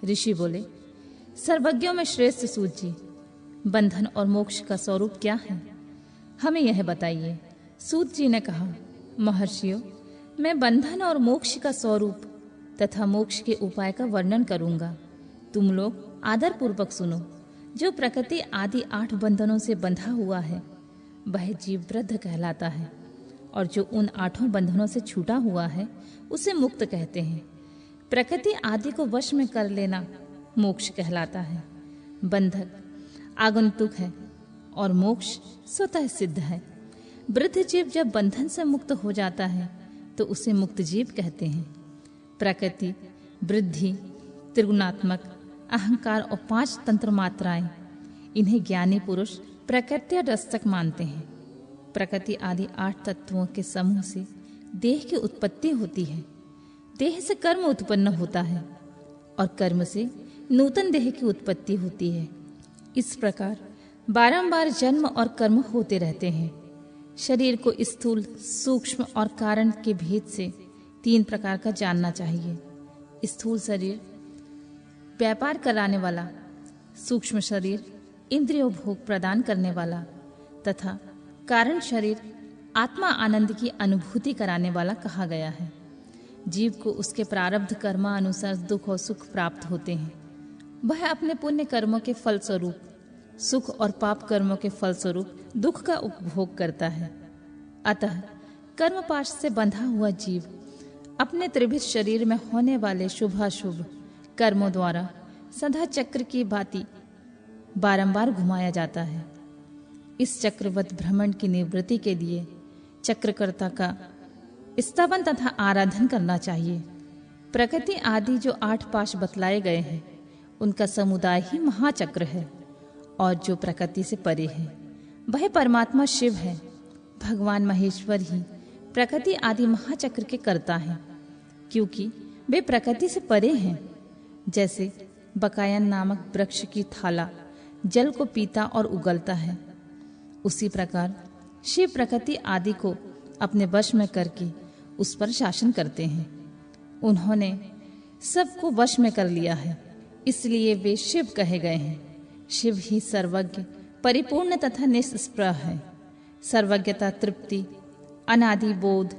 ऋषि बोले, सर्वज्ञों में श्रेष्ठ सूत जी, बंधन और मोक्ष का स्वरूप क्या है, हमें यह बताइए। सूत जी ने कहा, महर्षियों, मैं बंधन और मोक्ष का स्वरूप तथा मोक्ष के उपाय का वर्णन करूंगा। तुम लोग आदर पूर्वक सुनो। जो प्रकृति आदि 8 बंधनों से बंधा हुआ है वह जीव वृद्ध कहलाता है, और जो उन 8 बंधनों से छूटा हुआ है उसे मुक्त कहते हैं। प्रकृति आदि को वश में कर लेना मोक्ष कहलाता है। बंधक आगंतुक है और मोक्ष स्वतः सिद्ध है। वृद्ध जीव जब बंधन से मुक्त हो जाता है तो उसे मुक्त जीव कहते हैं। प्रकृति, वृद्धि, त्रिगुणात्मक, अहंकार और 5 तंत्र मात्राएं, इन्हें ज्ञानी पुरुष प्रकृति रस्तक मानते हैं। प्रकृति आदि 8 तत्वों के समूह से देह की उत्पत्ति होती है। देह से कर्म उत्पन्न होता है और कर्म से नूतन देह की उत्पत्ति होती है। इस प्रकार बारंबार जन्म और कर्म होते रहते हैं। शरीर को स्थूल, सूक्ष्म और कारण के भेद से 3 प्रकार का जानना चाहिए। स्थूल शरीर व्यापार कराने वाला, सूक्ष्म शरीर इंद्रियों भोग प्रदान करने वाला तथा कारण शरीर आत्मा आनंद की अनुभूति कराने वाला कहा गया है। जीव को उसके प्रारब्ध कर्मानुसार दुख और सुख प्राप्त होते हैं। वह अपने पुण्य कर्मों के फलस्वरूप सुख और पाप कर्मों के फलस्वरूप दुख का उपभोग करता है। अतः कर्मपाश से बंधा हुआ जीव अपने त्रिभिद शरीर में होने वाले शुभाशुभ कर्मों द्वारा सदा चक्र की भांति बारंबार घुमाया जाता है। इस चक्रवत भ्रमण की निवृत्ति के लिए चक्रकर्ता का स्तवन तथा आराधन करना चाहिए। प्रकृति आदि जो 8 पाश बतलाए गए हैं उनका समुदाय ही महाचक्र है, और जो प्रकृति से परे है वह परमात्मा शिव है। भगवान महेश्वर ही प्रकृति आदि महाचक्र के कर्ता हैं, क्योंकि वे प्रकृति से परे हैं। जैसे बकायन नामक वृक्ष की थाला जल को पीता और उगलता है, उसी प्रकार शिव प्रकृति आदि को अपने वश में करके उस पर शासन करते हैं। उन्होंने सबको वश में कर लिया है, इसलिए वे शिव कहे गए हैं। शिव ही सर्वज्ञ, परिपूर्ण तथा निष्प्रह है। सर्वज्ञता, तृप्ति, अनादि बोध,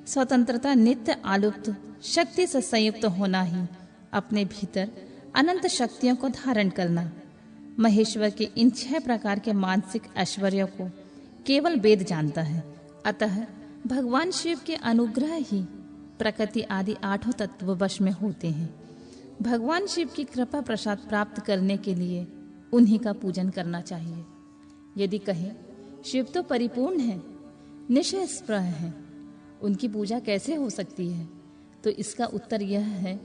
स्वतंत्रता, नित्य आलुप्त शक्ति से संयुक्त होना ही अपने भीतर अनंत शक्तियों को धारण करना। महेश्वर के इन 6 प्रकार के मानसिक ऐश्वर्यों को केवल वेद जानता है। अतः भगवान शिव के अनुग्रह ही प्रकृति आदि 8 तत्व वश में होते हैं। भगवान शिव की कृपा प्रसाद प्राप्त करने के लिए उन्हीं का पूजन करना चाहिए। यदि कहें शिव तो परिपूर्ण है, निष्प्रह है, उनकी पूजा कैसे हो सकती है, तो इसका उत्तर यह है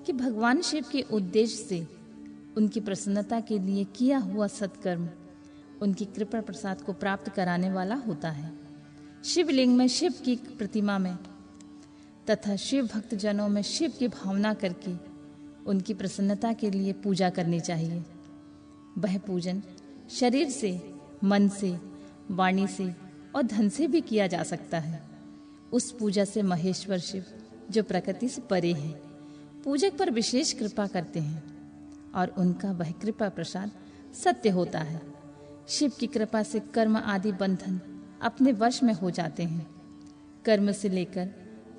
कि भगवान शिव के उद्देश्य से उनकी प्रसन्नता के लिए किया हुआ सत्कर्म उनकी कृपा प्रसाद को प्राप्त कराने वाला होता है। शिवलिंग में शिव की प्रतिमा में तथा शिव भक्त जनों में शिव की भावना करके उनकी प्रसन्नता के लिए पूजा करनी चाहिए। वह पूजन शरीर से, मन से, वाणी से और धन से भी किया जा सकता है। उस पूजा से महेश्वर शिव जो प्रकृति से परे है पूजक पर विशेष कृपा करते हैं और उनका वह कृपा प्रसाद सत्य होता है। शिव की कृपा से कर्म आदि बंधन अपने वश में हो जाते हैं। कर्म से लेकर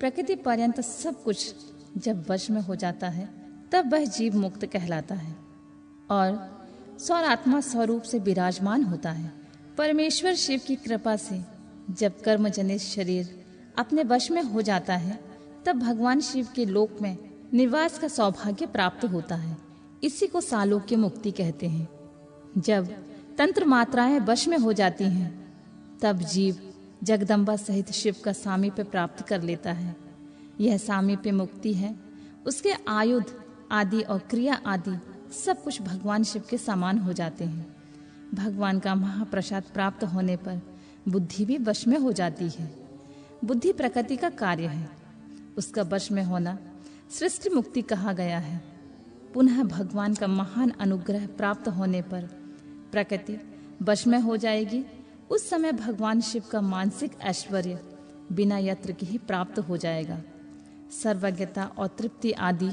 प्रकृति पर्यंत सब कुछ जब वश में हो जाता है तब वह जीव मुक्त कहलाता है और स्वरात्मा स्वरूप से विराजमान होता है। परमेश्वर शिव की कृपा से जब कर्म जनित शरीर अपने वश में हो जाता है तब भगवान शिव के लोक में निवास का सौभाग्य प्राप्त होता है। इसी को सालोक्य मुक्ति कहते हैं। जब तंत्र मात्राएं वश में हो जाती हैं तब जीव जगदम्बा सहित शिव का सामीप्य प्राप्त कर लेता है। यह सामीप्य मुक्ति है। उसके आयुध आदि और क्रिया आदि सब कुछ भगवान शिव के समान हो जाते हैं। भगवान का महाप्रसाद प्राप्त होने पर बुद्धि भी वश में हो जाती है। बुद्धि प्रकृति का कार्य है, उसका वश में होना सृष्टि मुक्ति कहा गया है। पुनः भगवान का महान अनुग्रह प्राप्त होने पर प्रकृति वश में हो जाएगी। उस समय भगवान शिव का मानसिक ऐश्वर्य बिना यत्न के ही प्राप्त हो जाएगा। सर्वज्ञता और तृप्ति आदि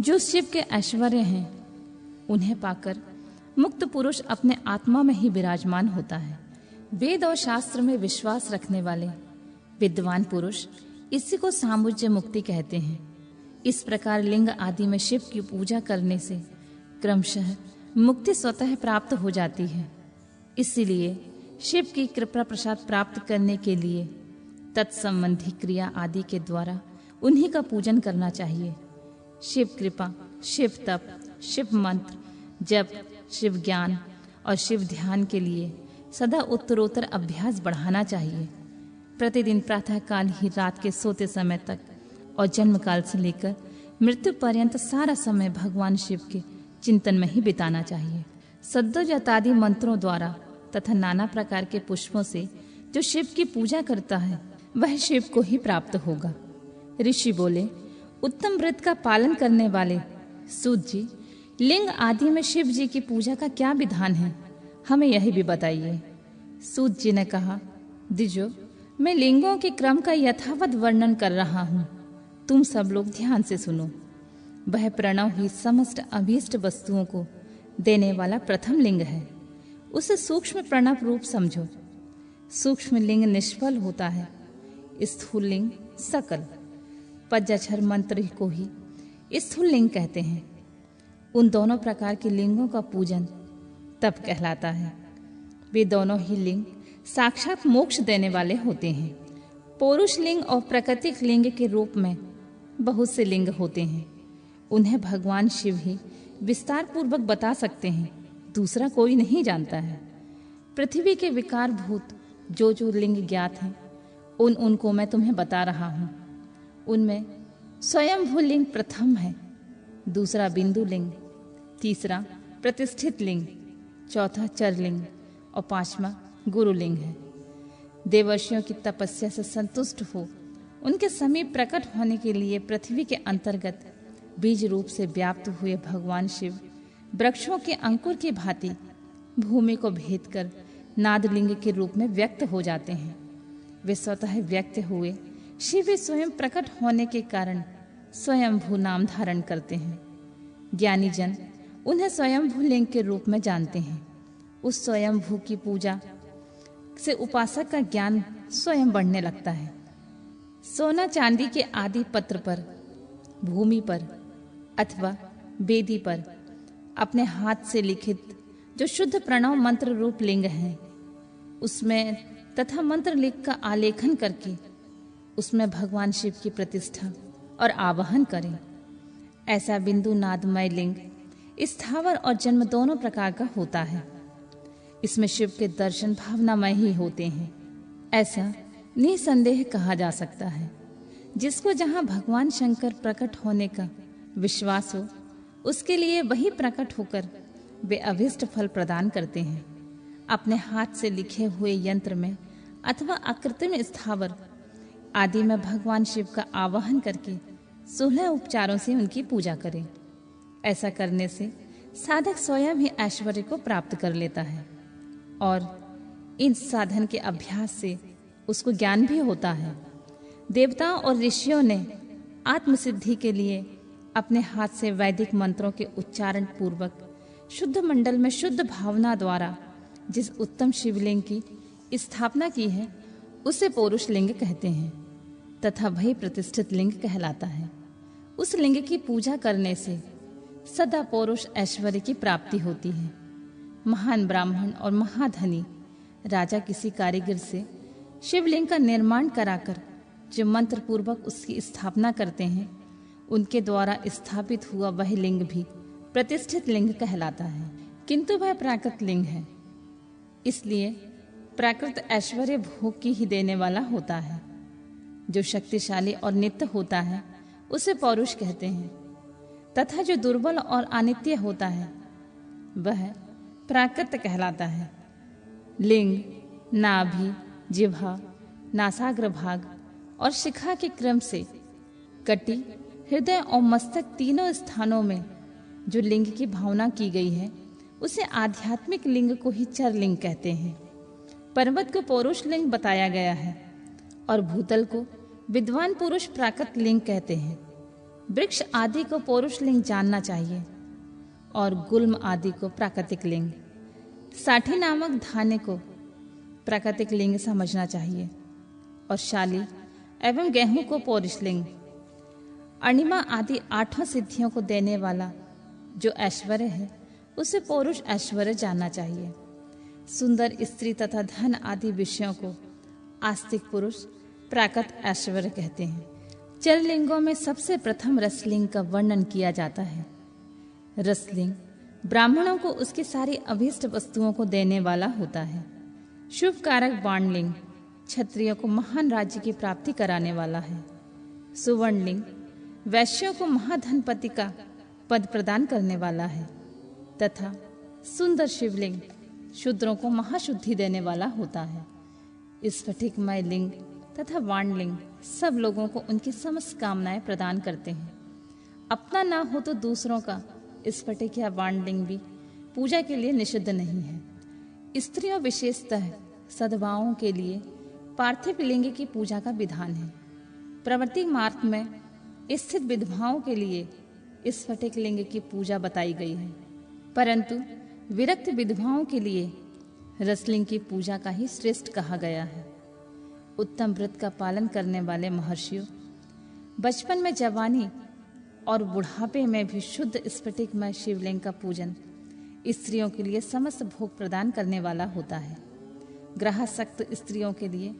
जो शिव के ऐश्वर्य हैं, उन्हें पाकर मुक्त पुरुष अपने आत्मा में ही विराजमान होता है। वेद और शास्त्र में विश्वास रखने वाले विद्वान पुरुष इसी को सामुज्य मुक्ति कहते हैं। इस प्रकार लिंग आदि में शिव की पूजा करने से क्रमशः मुक्ति स्वतः प्राप्त हो जाती है। इसीलिए शिव की कृपा प्रसाद प्राप्त करने के लिए तत्संबंधी क्रिया आदि के द्वारा उन्हीं का पूजन करना चाहिए। शिव कृपा, शिव तप, शिव मंत्र, जप, शिव ज्ञान और शिव ध्यान के लिए सदा उत्तरोत्तर अभ्यास बढ़ाना चाहिए। प्रतिदिन प्रातः काल ही रात के सोते समय तक और जन्म काल से लेकर मृत्यु पर्यंत सारा समय भगवान शिव के चिंतन में ही बिताना चाहिए। सद्योजातादि मंत्रों द्वारा तथा नाना प्रकार के पुष्पों से जो शिव की पूजा करता है वह शिव को ही प्राप्त होगा। ऋषि बोले, उत्तम व्रत का पालन करने वाले सूत जी, लिंग आदि में शिव जी की पूजा का क्या विधान है, हमें यही भी बताइए। सूत जी ने कहा, द्विजो, मैं लिंगों के क्रम का यथावत वर्णन कर रहा हूँ, तुम सब लोग ध्यान से सुनो। वह प्रणव ही समस्त अभीष्ट वस्तुओं को देने वाला प्रथम लिंग है। उसे सूक्ष्म प्रणव रूप समझो। सूक्ष्म लिंग निष्फल होता है, स्थूल लिंग सकल। पंचाक्षर मंत्र को ही स्थूल लिंग कहते हैं। उन दोनों प्रकार के लिंगों का पूजन तप कहलाता है। वे दोनों ही लिंग साक्षात मोक्ष देने वाले होते हैं। पौरुष लिंग और प्राकृतिक लिंग के रूप में बहुत से लिंग होते हैं। उन्हें भगवान शिव ही विस्तार पूर्वक बता सकते हैं, दूसरा कोई नहीं जानता है। पृथ्वी के विकार भूत जो जो लिंग ज्ञात हैं उनको मैं तुम्हें बता रहा हूँ। उनमें स्वयंभू लिंग प्रथम है, दूसरा बिंदु लिंग, तीसरा प्रतिष्ठित लिंग, चौथा चर लिंग और पांचवा गुरु लिंग है। देवर्षियों की तपस्या से संतुष्ट हो उनके समीप प्रकट होने के लिए पृथ्वी के अंतर्गत बीज रूप से व्याप्त हुए भगवान शिव वृक्षों के अंकुर की भांति भूमि को भेद कर नादलिंग के रूप में व्यक्त हो जाते हैं। वे स्वतः व्यक्त हुए शिव स्वयं प्रकट होने के कारण स्वयंभू नाम धारण करते हैं। ज्ञानी जन उन्हें स्वयंभू लिंग के रूप में जानते हैं। उस स्वयंभू की पूजा से उपासक का ज्ञान स्वयं बढ़ने लगता है। सोना चांदी के आदि पत्र पर, भूमि पर अथवा वेदी पर अपने हाथ से लिखित जो शुद्ध प्रणव मंत्र रूप लिंग है, उसमें तथा मंत्र लिख का आलेखन करके उसमें भगवान शिव की प्रतिष्ठा और आवाहन करें। ऐसा बिंदु नादमय लिंग स्थावर और जन्म दोनों प्रकार का होता है। इसमें शिव के दर्शन भावनामय ही होते हैं, ऐसा निसंदेह कहा जा सकता है। जिसको जहाँ भगवान शंकर प्रकट होने का विश्वास हो, उसके लिए वही प्रकट होकर वे अभीष्ट फल प्रदान करते हैं। अपने हाथ से लिखे हुए यंत्र में अथवा अकृत्रिम स्थावर आदि में भगवान शिव का आवाहन करके 16 उपचारों से उनकी पूजा करें। ऐसा करने से साधक स्वयं ही ऐश्वर्य को प्राप्त कर लेता है और इन साधन के अभ्यास से उसको ज्ञान भी होता है। देवताओं और ऋषियों ने आत्मसिद्धि के लिए अपने हाथ से वैदिक मंत्रों के उच्चारण पूर्वक शुद्ध मंडल में शुद्ध भावना द्वारा जिस उत्तम शिवलिंग की स्थापना की है उसे पौरुष लिंग कहते हैं तथा वही प्रतिष्ठित लिंग कहलाता है। उस लिंग की पूजा करने से सदा पौरुष ऐश्वर्य की प्राप्ति होती है। महान ब्राह्मण और महाधनी राजा किसी कारीगर से शिवलिंग का निर्माण कराकर जो मंत्र पूर्वक उसकी स्थापना करते हैं, उनके द्वारा स्थापित हुआ वह लिंग भी प्रतिष्ठित लिंग कहलाता है। किंतु वह प्राकृत लिंग है, इसलिए प्राकृत ऐश्वर्य भोग की ही देने वाला होता है। जो शक्तिशाली और नित्य होता है उसे पौरुष कहते हैं तथा जो दुर्बल और अनित्य होता है वह प्राकृत कहलाता है। लिंग, नाभि, जिह्वा, नासाग्र भाग और शिखा के क्रम से कटी, हृदय और मस्तक तीनों स्थानों में जो लिंग की भावना की गई है उसे आध्यात्मिक लिंग को ही चर लिंग कहते हैं। पर्वत को पौरुष लिंग बताया गया है और भूतल को विद्वान पुरुष प्राकृत लिंग कहते हैं। वृक्ष आदि को पौरुष लिंग जानना चाहिए और गुल्म आदि को प्राकृतिक लिंग, साठी नामक धान्य को प्राकृतिक लिंग समझना चाहिए और शाली एवं गेहूं को पौरुष लिंग। अणिमा आदि 8 सिद्धियों को देने वाला जो ऐश्वर्य है उसे पौरुष ऐश्वर्य जानना चाहिए। सुंदर स्त्री तथा धन आदि विषयों को आस्तिक पुरुष प्राकृत ऐश्वर्य कहते हैं। चरलिंगों में सबसे प्रथम रसलिंग का वर्णन किया जाता है। रसलिंग ब्राह्मणों को उसकी सारी अभीष्ट वस्तुओं को देने वाला होता है। शुभ कारक बाणलिंग क्षत्रियों को महान राज्य की प्राप्ति कराने वाला है। सुवर्णलिंग वैश्यों को महाधनपति का पद प्रदान करने वाला है तथा सुंदर शिवलिंग शूद्रों को महाशुद्धि देने वाला होता है। स्फटिकमय लिंग तथा वाणलिंग सब लोगों को उनकी समस्त कामनाएं प्रदान करते हैं। अपना ना हो तो दूसरों का स्फटिक या वाणलिंग भी पूजा के लिए निषिद्ध नहीं है। स्त्रियों विशेषतः सद्भावों के लिए पार्थिव लिंग की पूजा का विधान है। प्रवृत्ति मार्ग में स्थित विधवाओं के लिए स्फटिक लिंग की पूजा बताई गई है, परंतु विरक्त विधवाओं के लिए रसलिंग की पूजा का ही श्रेष्ठ कहा गया है। उत्तम व्रत का पालन करने वाले महर्षियों बचपन में, जवानी और बुढ़ापे में भी शुद्ध स्फटिकमय शिवलिंग का पूजन स्त्रियों के लिए समस्त भोग प्रदान करने वाला होता है। ग्रहासक्त स्त्रियों के लिए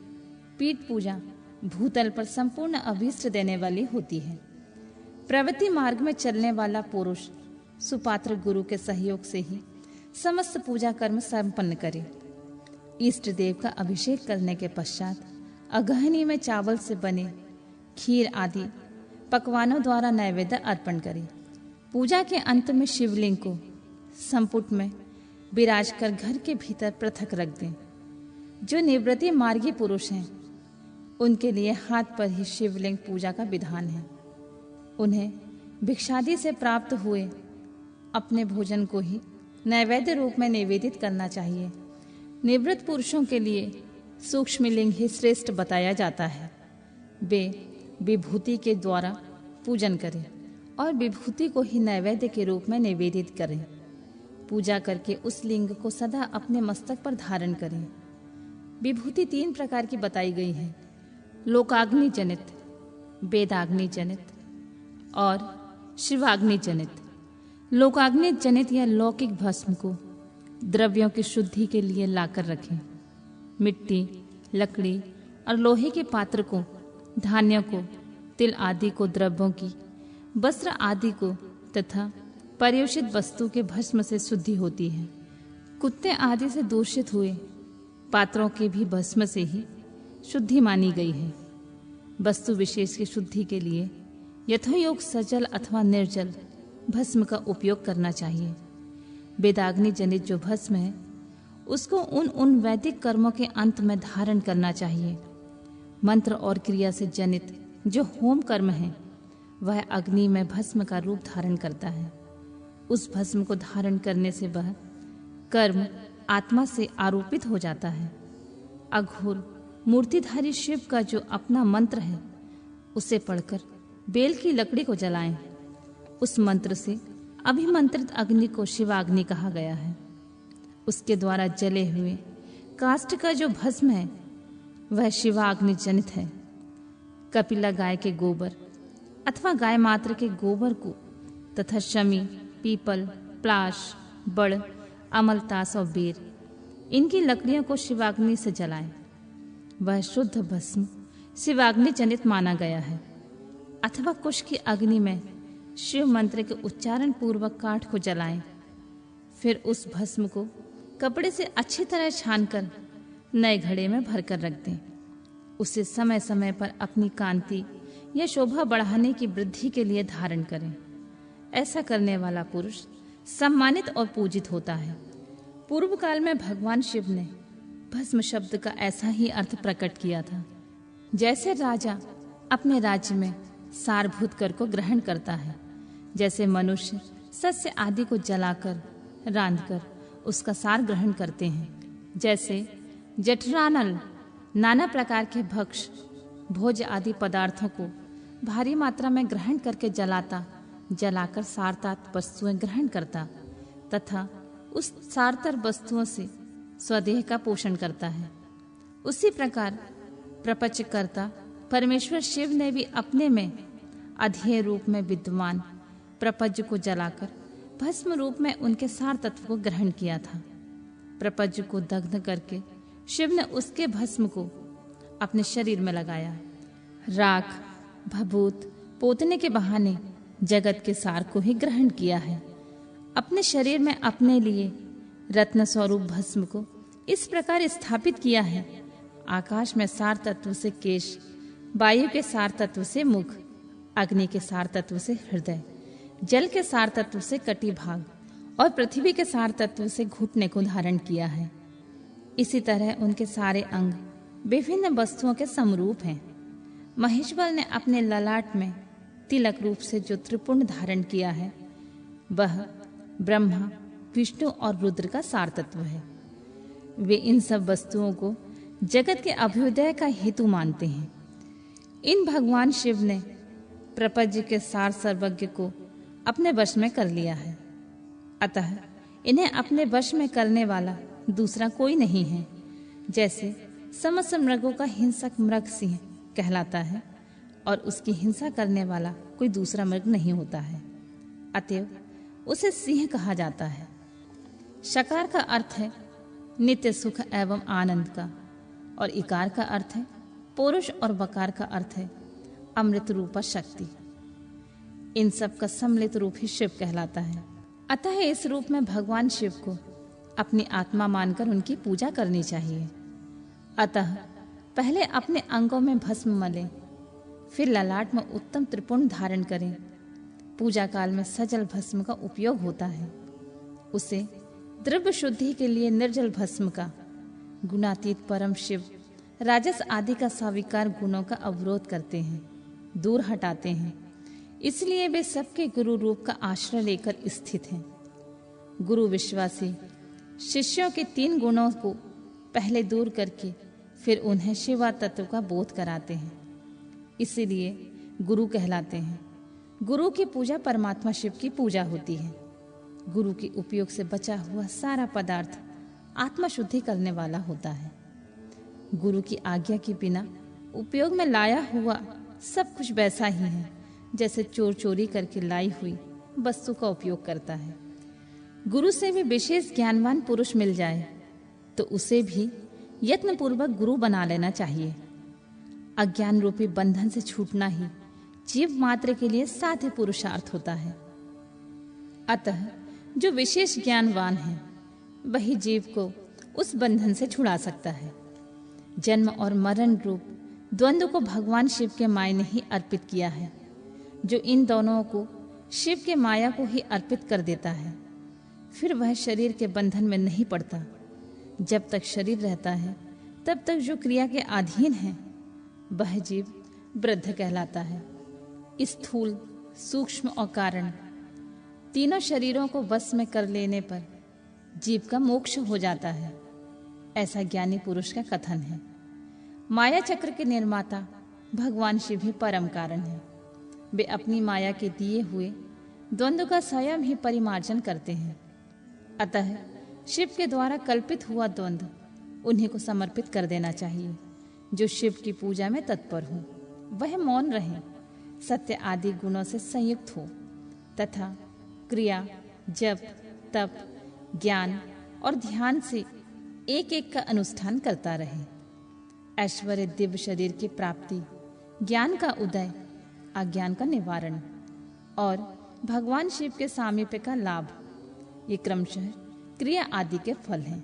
पीठ पूजा भूतल पर संपूर्ण अभीष्ट देने वाली होती है। प्रवृत्ति मार्ग में चलने वाला पुरुष सुपात्र गुरु के सहयोग से ही समस्त पूजा कर्म संपन्न करे। इष्ट देव का अभिषेक करने के पश्चात अगहनी में चावल से बने खीर आदि पकवानों द्वारा नैवेद्य अर्पण करे। पूजा के अंत में शिवलिंग को संपुट में विराज कर घर के भीतर पृथक रख दें। जो निवृत्ति मार्गी पुरुष हैं उनके लिए हाथ पर ही शिवलिंग पूजा का विधान है। उन्हें भिक्षादि से प्राप्त हुए अपने भोजन को ही नैवेद्य रूप में निवेदित करना चाहिए। निवृत्त पुरुषों के लिए सूक्ष्म लिंग ही श्रेष्ठ बताया जाता है। वे विभूति के द्वारा पूजन करें और विभूति को ही नैवेद्य के रूप में निवेदित करें। पूजा करके उस लिंग को सदा अपने मस्तक पर धारण करें। विभूति 3 प्रकार की बताई गई है: लोकाग्नि जनित, वेदाग्नि जनित और शिवाग्नि जनित। लोकाग्नि जनित या लौकिक भस्म को द्रव्यों की शुद्धि के लिए लाकर रखें। मिट्टी, लकड़ी और लोहे के पात्र को, धान्यों को, तिल आदि को द्रव्यों की, वस्त्र आदि को तथा पर्युषित वस्तु के भस्म से शुद्धि होती है। कुत्ते आदि से दूषित हुए पात्रों के भी भस्म से ही शुद्धि मानी गई है। वस्तु विशेष की शुद्धि के लिए यथोयोग सजल अथवा निर्जल भस्म का उपयोग करना चाहिए। वेदाग्नि जनित जो भस्म है उसको उन वैदिक कर्मों के अंत में धारण करना चाहिए। मंत्र और क्रिया से जनित जो होम कर्म है वह अग्नि में भस्म का रूप धारण करता है। उस भस्म को धारण करने से वह कर्म आत्मा से आरोपित हो जाता है। अघोर मूर्तिधारी शिव का जो अपना मंत्र है उसे पढ़कर बेल की लकड़ी को जलाएं। उस मंत्र से अभिमंत्रित अग्नि को शिवाग्नि कहा गया है। उसके द्वारा जले हुए काष्ठ का जो भस्म है वह शिवाग्नि जनित है। कपिला गाय के गोबर अथवा गाय मात्र के गोबर को तथा शमी, पीपल, प्लाश, बड़, अमलतास और बेर, इनकी लकड़ियों को शिवाग्नि से जलाएं। वह शुद्ध भस्म शिवाग्नि जनित माना गया है। अथवा कुश की अग्नि में शिव मंत्र के उच्चारण पूर्वक काठ को जलाएं। फिर उस भस्म को कपड़े से अच्छी तरह छानकर नए घड़े में भरकर रख दें। उसे समय समय पर अपनी कांति या शोभा बढ़ाने की वृद्धि के लिए धारण करें। ऐसा करने वाला पुरुष सम्मानित और पूजित होता है। पूर्व काल में भगवान शिव ने भस्म शब्द का ऐसा ही अर्थ प्रकट किया था। जैसे राजा अपने राज्य में सारभूत कर को ग्रहण करता है, जैसे मनुष्य सस्य आदि को जलाकर रांधकर उसका सार ग्रहण करते हैं, जैसे जठरानल नाना प्रकार के भक्ष भोज आदि पदार्थों को भारी मात्रा में ग्रहण करके जलाकर सारतात वस्तुएं ग्रहण करता तथा उस सारतर वस्तुओं से स्वदेह का पोषण करता है। उसी प्रकार प्रपंच करता परमेश्वर शिव ने भी अपने में अध्यय रूप में विद्यमान प्रपंच को जलाकर भस्म रूप में उनके सार तत्व को ग्रहण किया था। प्रपंच को दग्ध करके शिव ने उसके भस्म को अपने शरीर में लगाया। राख भभूत पोतने के बहाने जगत के सार को ही ग्रहण किया है। अपने शरीर में अपने लिए रत्न स्वरूप भस्म को इस प्रकार स्थापित किया है। आकाश में सार तत्व से केश, वायु के सार तत्व से मुख, अग्नि के सार तत्व से हृदय, जल के सार तत्व से कटिभाग और पृथ्वी के सार तत्व से घुटने को धारण किया है। इसी तरह उनके सारे अंग विभिन्न वस्तुओं के समरूप हैं। महेश्वर ने अपने ललाट में तिलक रूप से जो त्रिपुंड धारण किया है वह ब्रह्मा, विष्णु और रुद्र का सार तत्व है। वे इन सब वस्तुओं को जगत के अभ्युदय का हेतु मानते हैं। इन भगवान शिव ने प्रपंच के सार सर्वज्ञ को अपने वश में कर लिया है। अतः इन्हें अपने वश में करने वाला दूसरा कोई नहीं है। जैसे समस्त मृगों का हिंसक मृग सिंह कहलाता है और उसकी हिंसा करने वाला कोई दूसरा मृग नहीं होता है, अतएव उसे सिंह कहा जाता है। शकार का अर्थ है नित्य सुख एवं आनंद का, और इकार का अर्थ है पुरुष, और वकार का अर्थ है अमृत रूपा शक्ति। इन सब का सम्मिलित रूप ही शिव कहलाता है। अतः इस रूप में भगवान शिव को अपनी आत्मा मानकर उनकी पूजा करनी चाहिए। अतः पहले अपने अंगों में भस्म मलें, फिर ललाट में उत्तम त्रिपुंड धारण करें। पूजा काल में सजल भस्म का उपयोग होता है। उसे द्रव्य शुद्धि के लिए निर्जल भस्म का गुणातीत परम शिव राजस आदि का स्वीकार गुणों का अवरोध करते हैं, दूर हटाते हैं। इसलिए वे सबके गुरु रूप का आश्रय लेकर स्थित हैं। गुरु विश्वासी शिष्यों के 3 गुणों को पहले दूर करके फिर उन्हें शिवा तत्व का बोध कराते हैं। इसीलिए गुरु कहलाते हैं। गुरु की पूजा परमात्मा शिव की पूजा होती है। गुरु के उपयोग से बचा हुआ सारा पदार्थ आत्मा शुद्धि करने वाला होता है। गुरु की आज्ञा के बिना उपयोग में लाया हुआ सब कुछ वैसा ही है जैसे चोर चोरी करके लाई हुई वस्तु का उपयोग करता है। गुरु से भी विशेष ज्ञानवान पुरुष मिल जाए तो उसे भी यत्नपूर्वक गुरु बना लेना चाहिए। अज्ञान रूपी बंधन से छूटना ही जीव मात्र के लिए साध्य पुरुषार्थ होता है। अतः जो विशेष ज्ञानवान है वही जीव को उस बंधन से छुड़ा सकता है। जन्म और मरण रूप द्वंद्व को भगवान शिव के माया ने ही अर्पित किया है। जो इन दोनों को शिव के माया को ही अर्पित कर देता है फिर वह शरीर के बंधन में नहीं पड़ता। जब तक शरीर रहता है तब तक जो क्रिया के अधीन है वह जीव वृद्ध कहलाता है। स्थूल, सूक्ष्म और कारण तीनों शरीरों को वश में कर लेने पर जीव का मोक्ष हो जाता है, ऐसा ज्ञानी पुरुष का कथन है। माया चक्र के निर्माता भगवान शिव ही परम कारण है। वे अपनी माया के दिए हुए द्वंद्व का स्वयं ही परिमार्जन करते हैं। अतः शिव के द्वारा कल्पित हुआ द्वंद्व उन्हीं को समर्पित कर देना चाहिए। जो शिव की पूजा में तत्पर हो वह मौन रहे, सत्य आदि गुणों से संयुक्त हो तथा क्रिया, जप, तप, ज्ञान और ध्यान से एक एक का अनुष्ठान करता रहे। ऐश्वर्य दिव्य शरीर की प्राप्ति, ज्ञान का उदय, अज्ञान का निवारण और भगवान शिव के सामीप्य का लाभ, ये क्रमशः क्रिया आदि के फल हैं।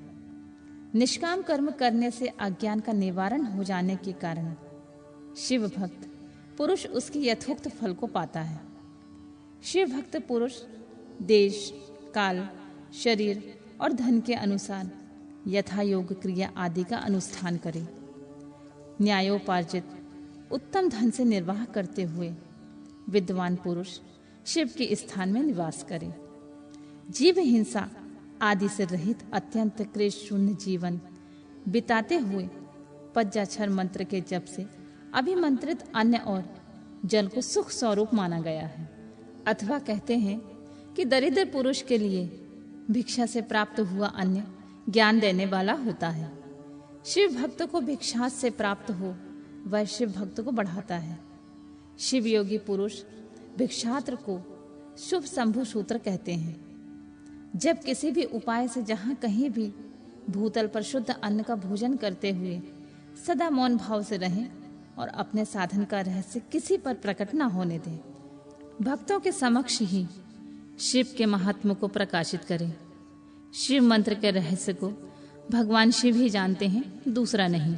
निष्काम कर्म करने से अज्ञान का निवारण हो जाने के कारण शिव भक्त पुरुष उसके यथोक्त फल को पाता है। शिव भक्त पुरुष देश, काल, शरीर और धन के अनुसार यथा योग क्रिया आदि का अनुष्ठान करे। न्यायोपार्जित उत्तम धन से निर्वाह करते हुए विद्वान पुरुष शिव के स्थान में निवास करे। जीव हिंसा आदि से रहित अत्यंत क्लेश शून्य जीवन बिताते हुए पंचाक्षर मंत्र के जप से अभिमंत्रित अन्य और जल को सुख स्वरूप माना गया है। अथवा कहते हैं कि दरिद्र पुरुष के लिए भिक्षा से प्राप्त हुआ अन्न ज्ञान देने वाला होता है। शिव भक्त को भिक्षा से प्राप्त हो वह शिव भक्त को बढ़ाता है। शिव योगी पुरुष भिक्षात्र को शुभ शंभु सूत्र कहते हैं। जब किसी भी उपाय से जहाँ कहीं भी भूतल पर शुद्ध अन्न का भोजन करते हुए सदा मौन भाव से रहें और अपने साधन का रहस्य किसी पर प्रकट न होने दें। भक्तों के समक्ष ही शिव के महात्म्य को प्रकाशित करें। शिव मंत्र के रहस्य को भगवान शिव ही जानते हैं, दूसरा नहीं।